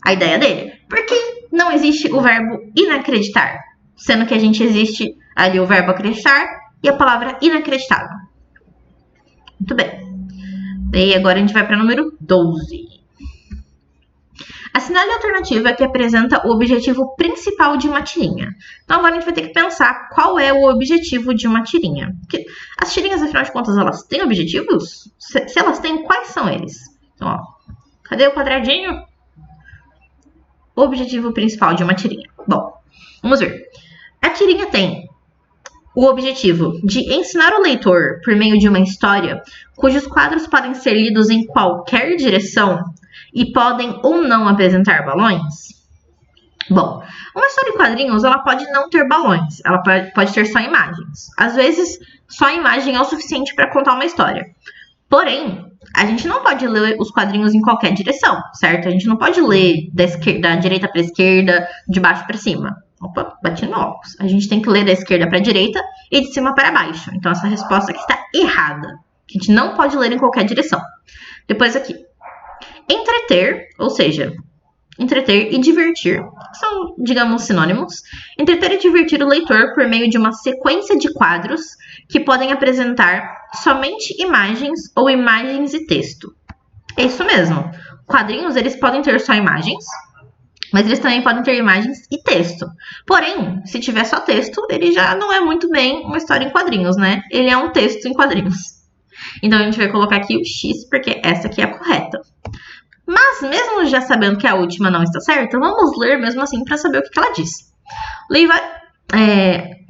a ideia dele. Por que não existe o verbo inacreditar? Sendo que a gente existe ali o verbo acreditar e a palavra inacreditável. Muito bem. Daí agora a gente vai para o número 12. Assinale a alternativa que apresenta o objetivo principal de uma tirinha. Então agora a gente vai ter que pensar qual é o objetivo de uma tirinha. Porque as tirinhas, afinal de contas, elas têm objetivos? Se elas têm, quais são eles? Então, ó, cadê o quadradinho? O objetivo principal de uma tirinha. Bom, vamos ver. A tirinha tem o objetivo de ensinar o leitor por meio de uma história cujos quadros podem ser lidos em qualquer direção e podem ou não apresentar balões? Bom, uma história em quadrinhos, ela pode não ter balões, ela pode ter só imagens. Às vezes, só a imagem é o suficiente para contar uma história. Porém, a gente não pode ler os quadrinhos em qualquer direção, certo? A gente não pode ler da direita para a esquerda, de baixo para cima. Opa, bati no óculos. A gente tem que ler da esquerda para a direita e de cima para baixo. Então, essa resposta aqui está errada. A gente não pode ler em qualquer direção. Depois aqui. Entreter, ou seja, entreter e divertir, são, digamos, sinônimos. Entreter e divertir o leitor por meio de uma sequência de quadros que podem apresentar somente imagens ou imagens e texto. É isso mesmo. Quadrinhos, eles podem ter só imagens, mas eles também podem ter imagens e texto. Porém, se tiver só texto, ele já não é muito bem uma história em quadrinhos, né? Ele é um texto em quadrinhos. Então, a gente vai colocar aqui o X, porque essa aqui é a correta. Mas, mesmo já sabendo que a última não está certa, vamos ler mesmo assim para saber o que ela diz.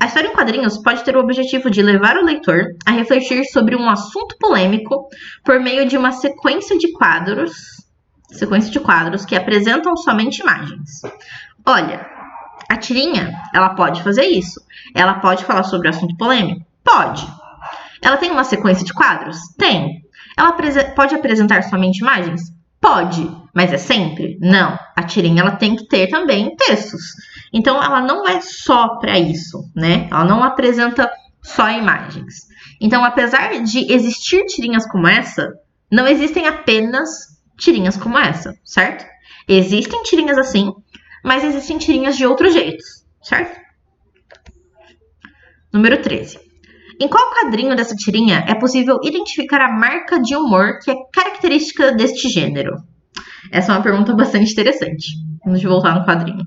A história em quadrinhos pode ter o objetivo de levar o leitor a refletir sobre um assunto polêmico por meio de uma sequência de quadros que apresentam somente imagens. Olha, a tirinha, ela pode fazer isso. Ela pode falar sobre assunto polêmico? Pode. Ela tem uma sequência de quadros? Tem. Ela pode apresentar somente imagens? Pode. Mas é sempre? Não. A tirinha, ela tem que ter também textos. Então, ela não é só para isso, né? Ela não apresenta só imagens. Então, apesar de existir tirinhas como essa, não existem apenas tirinhas como essa, certo? Existem tirinhas assim, mas existem tirinhas de outros jeitos, certo? Número 13. Em qual quadrinho dessa tirinha é possível identificar a marca de humor que é característica deste gênero? Essa é uma pergunta bastante interessante. Vamos voltar no quadrinho.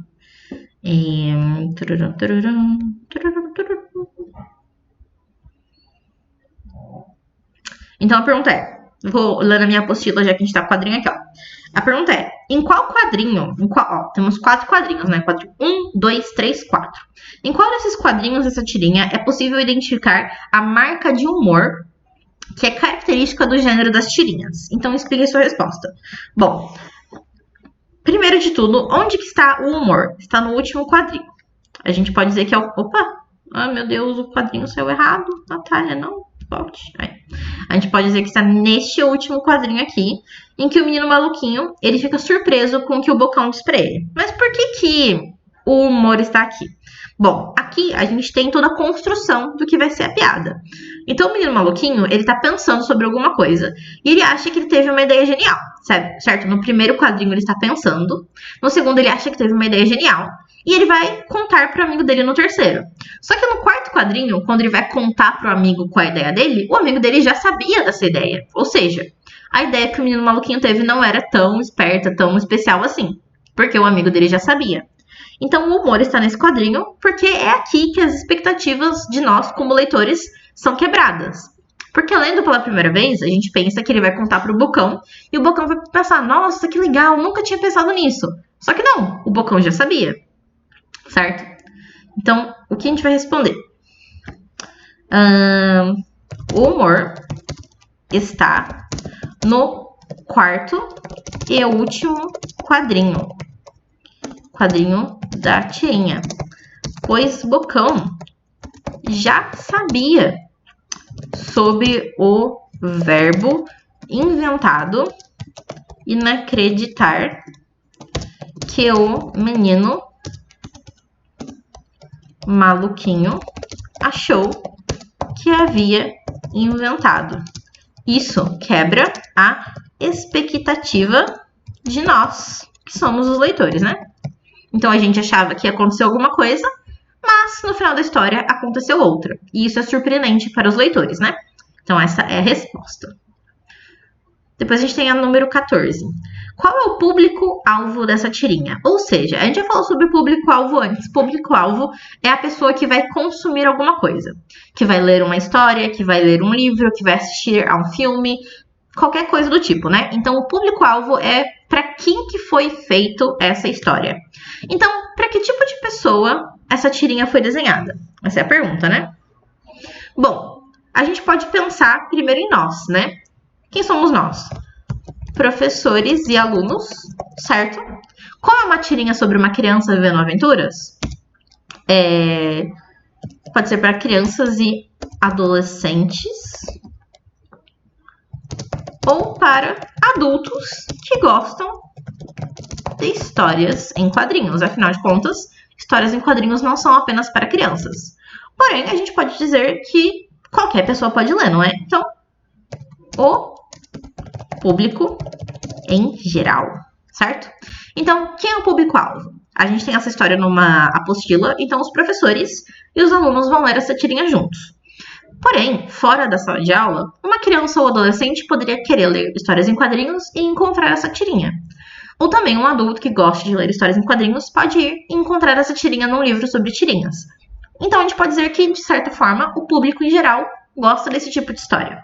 Então a pergunta é... Vou ler na minha apostila, já que a gente tá com o quadrinho aqui, ó. A pergunta é, em qual quadrinho... temos 4 quadrinhos, né? Quadrinho 1, 2, 3, 4. Em qual desses quadrinhos dessa tirinha é possível identificar a marca de humor que é característica do gênero das tirinhas? Então, explique a sua resposta. Bom, primeiro de tudo, onde que está o humor? Está no último quadrinho. A gente pode dizer que é o... Opa! Ah, meu Deus, o quadrinho saiu errado. Natália, não... Volte. A gente pode dizer que está neste último quadrinho aqui, em que o menino maluquinho, ele fica surpreso com o que o Bocão diz pra ele. Mas por que o humor está aqui? Bom, aqui a gente tem toda a construção do que vai ser a piada. Então o menino maluquinho, ele tá pensando sobre alguma coisa. E ele acha que ele teve uma ideia genial, certo? No primeiro quadrinho ele está pensando. No segundo ele acha que teve uma ideia genial. E ele vai contar pro amigo dele no terceiro. Só que no quarto quadrinho, quando ele vai contar pro amigo qual é a ideia dele, o amigo dele já sabia dessa ideia. Ou seja, a ideia que o menino maluquinho teve não era tão esperta, tão especial assim. Porque o amigo dele já sabia. Então o humor está nesse quadrinho, porque é aqui que as expectativas de nós, como leitores, são quebradas. Porque lendo pela primeira vez, a gente pensa que ele vai contar pro Bocão, e o Bocão vai pensar, nossa, que legal, nunca tinha pensado nisso. Só que não, o Bocão já sabia, certo? Então, o que a gente vai responder? O humor está no quarto e último quadrinho. Quadrinho da tirinha. Pois Bocão já sabia sobre o verbo inventado inacreditar que o menino maluquinho achou que havia inventado. Isso quebra a expectativa de nós, que somos os leitores, né? Então a gente achava que ia acontecer alguma coisa, mas no final da história aconteceu outra. E isso é surpreendente para os leitores, né? Então essa é a resposta. Depois a gente tem a número 14. Qual é o público-alvo dessa tirinha? Ou seja, a gente já falou sobre público-alvo antes. Público-alvo é a pessoa que vai consumir alguma coisa. Que vai ler uma história, que vai ler um livro, que vai assistir a um filme, qualquer coisa do tipo, né? Então o público-alvo é para quem que foi feito essa história. Então, para que tipo de pessoa essa tirinha foi desenhada? Essa é a pergunta, né? Bom, a gente pode pensar primeiro em nós, né? Quem somos nós? Professores e alunos, certo? Como é uma tirinha sobre uma criança vivendo aventuras? Pode ser para crianças e adolescentes ou para adultos que gostam de histórias em quadrinhos. Afinal de contas, histórias em quadrinhos não são apenas para crianças. Porém, a gente pode dizer que qualquer pessoa pode ler, não é? Então, o público em geral, certo? Então, quem é o público-alvo? A gente tem essa história numa apostila, então os professores e os alunos vão ler essa tirinha juntos. Porém, fora da sala de aula, uma criança ou adolescente poderia querer ler histórias em quadrinhos e encontrar essa tirinha. Ou também um adulto que gosta de ler histórias em quadrinhos pode ir e encontrar essa tirinha num livro sobre tirinhas. Então a gente pode dizer que, de certa forma, o público em geral gosta desse tipo de história.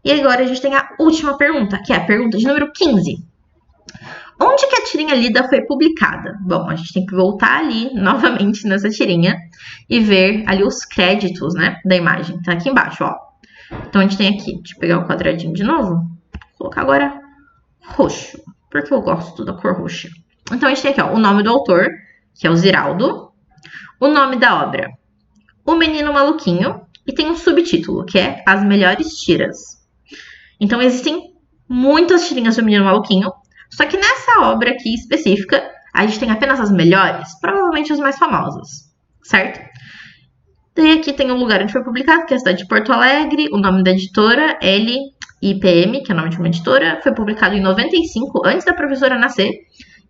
E agora a gente tem a última pergunta, que é a pergunta de número 15. Onde que a tirinha lida foi publicada? Bom, a gente tem que voltar ali novamente nessa tirinha e ver ali os créditos, né, da imagem. Tá aqui embaixo, ó. Então a gente tem aqui, deixa eu pegar o quadradinho de novo. Vou colocar agora roxo, porque eu gosto da cor roxa. Então a gente tem aqui, ó, o nome do autor, que é o Ziraldo. O nome da obra, O Menino Maluquinho. E tem um subtítulo, que é As Melhores Tiras. Então existem muitas tirinhas do Menino Maluquinho. Só que nessa obra aqui específica, a gente tem apenas as melhores, provavelmente as mais famosas, certo? E aqui tem o lugar onde foi publicado, que é a cidade de Porto Alegre. O nome da editora, LIPM, que é o nome de uma editora, foi publicado em 95, antes da professora nascer.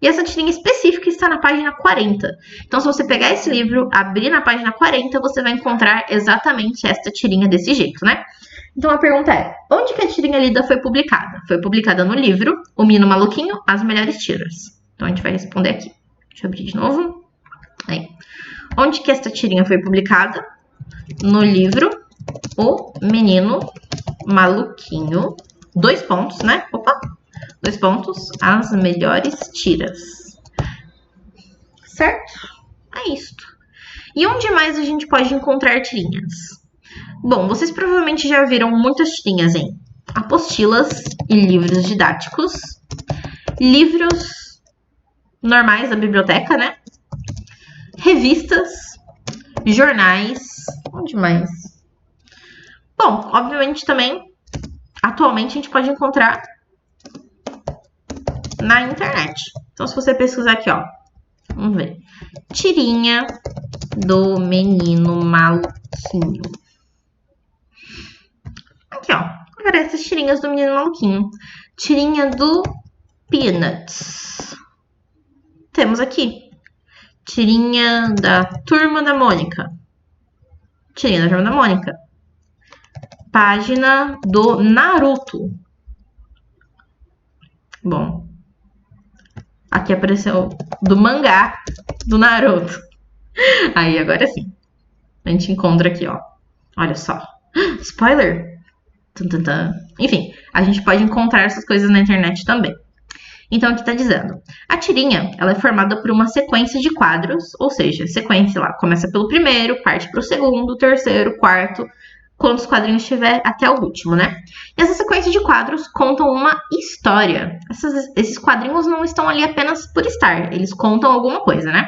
E essa tirinha específica está na página 40. Então, se você pegar esse livro, abrir na página 40, você vai encontrar exatamente esta tirinha desse jeito, né? Então a pergunta é, onde que a tirinha lida foi publicada? Foi publicada no livro O Menino Maluquinho, As Melhores Tiras. Então a gente vai responder aqui. Deixa eu abrir de novo. Aí. Onde que esta tirinha foi publicada? No livro O Menino Maluquinho. 2 pontos, né? Opa! 2 pontos. As Melhores Tiras. Certo? É isto. E onde mais a gente pode encontrar tirinhas? Bom, vocês provavelmente já viram muitas tirinhas em apostilas e livros didáticos, livros normais da biblioteca, né? Revistas, jornais, onde mais? Bom, obviamente também atualmente a gente pode encontrar na internet. Então, se você pesquisar aqui, ó, vamos ver. Tirinha do menino maluquinho. Aqui, ó, aparecem as tirinhas do menino maluquinho. Tirinha do Peanuts. Temos aqui. Tirinha da Turma da Mônica. Tirinha da Turma da Mônica. Página do Naruto. Bom. Aqui apareceu do mangá do Naruto. Aí, agora sim. A gente encontra aqui, ó. Olha só. Spoiler! Tum, tum, tum. Enfim, a gente pode encontrar essas coisas na internet também. Então, aqui tá dizendo. A tirinha, ela é formada por uma sequência de quadros, ou seja, sequência lá, começa pelo primeiro, parte pro segundo, terceiro, quarto, quantos quadrinhos tiver até o último, né? E essa sequência de quadros contam uma história. Esses quadrinhos não estão ali apenas por estar, eles contam alguma coisa, né?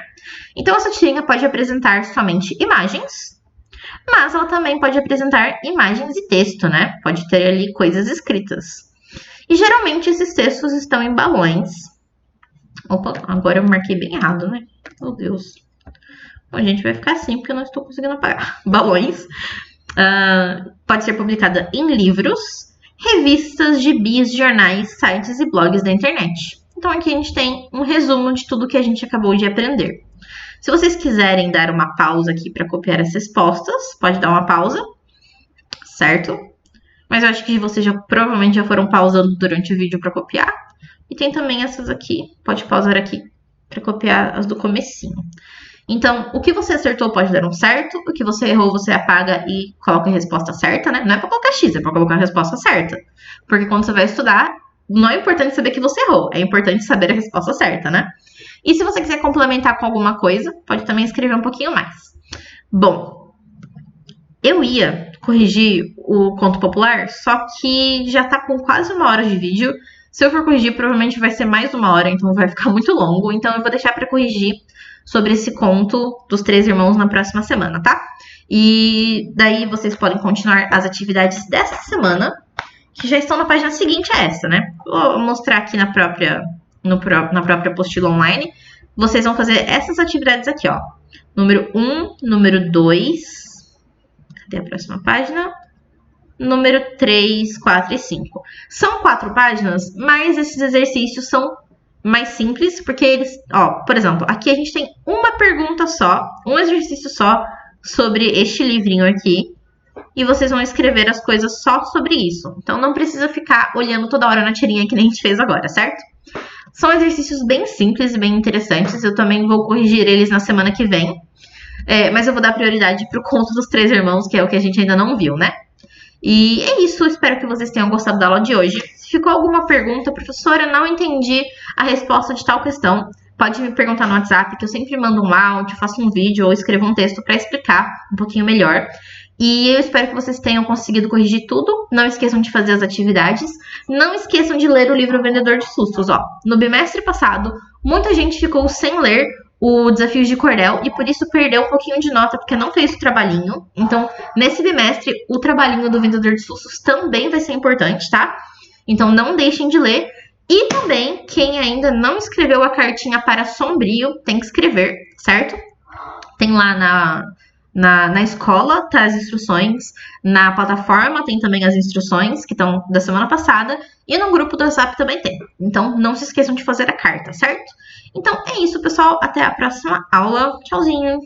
Então, essa tirinha pode apresentar somente imagens, mas ela também pode apresentar imagens e texto, né? Pode ter ali coisas escritas. E geralmente esses textos estão em balões. Opa, agora eu marquei bem errado, né? Meu Deus. Bom, a gente vai ficar assim porque eu não estou conseguindo apagar. Balões. Pode ser publicada em livros, revistas, gibis, jornais, sites e blogs da internet. Então aqui a gente tem um resumo de tudo que a gente acabou de aprender. Se vocês quiserem dar uma pausa aqui para copiar as respostas, pode dar uma pausa, certo? Mas eu acho que vocês provavelmente já foram pausando durante o vídeo para copiar. E tem também essas aqui, pode pausar aqui para copiar as do comecinho. Então, o que você acertou pode dar um certo, o que você errou você apaga e coloca a resposta certa, né? Não é para colocar X, é para colocar a resposta certa. Porque quando você vai estudar, não é importante saber que você errou, é importante saber a resposta certa, né? E se você quiser complementar com alguma coisa, pode também escrever um pouquinho mais. Bom, eu ia corrigir o conto popular, só que já tá com quase 1 hora de vídeo. Se eu for corrigir, provavelmente vai ser mais 1 hora, então vai ficar muito longo. Então eu vou deixar para corrigir sobre esse conto dos 3 irmãos na próxima semana, tá? E daí vocês podem continuar as atividades dessa semana, que já estão na página seguinte a essa, né? Vou mostrar aqui na própria apostila online. Vocês vão fazer essas atividades aqui, ó. Número 1, número 2... Cadê a próxima página? Número 3, 4 e 5. São 4 páginas, mas esses exercícios são mais simples, porque eles... Ó, por exemplo, aqui a gente tem uma pergunta só, um exercício só sobre este livrinho aqui. E vocês vão escrever as coisas só sobre isso. Então, não precisa ficar olhando toda hora na tirinha que nem a gente fez agora, certo? São exercícios bem simples e bem interessantes. Eu também vou corrigir eles na semana que vem. Mas eu vou dar prioridade pro conto dos 3 irmãos, que é o que a gente ainda não viu, né? E é isso, espero que vocês tenham gostado da aula de hoje. Se ficou alguma pergunta, professora, não entendi a resposta de tal questão, pode me perguntar no WhatsApp, que eu sempre mando um áudio, faço um vídeo ou escrevo um texto para explicar um pouquinho melhor. E eu espero que vocês tenham conseguido corrigir tudo. Não esqueçam de fazer as atividades. Não esqueçam de ler o livro Vendedor de Sustos. Ó, no bimestre passado, muita gente ficou sem ler o Desafio de Cordel e por isso perdeu um pouquinho de nota porque não fez o trabalhinho. Então, nesse bimestre, o trabalhinho do Vendedor de Sustos também vai ser importante, tá? Então, não deixem de ler. E também, quem ainda não escreveu a cartinha para Sombrio, tem que escrever, certo? Tem lá na escola, tá as instruções. Na plataforma tem também as instruções que estão da semana passada. E no grupo do WhatsApp também tem. Então, não se esqueçam de fazer a carta, certo? Então, é isso, pessoal. Até a próxima aula. Tchauzinho!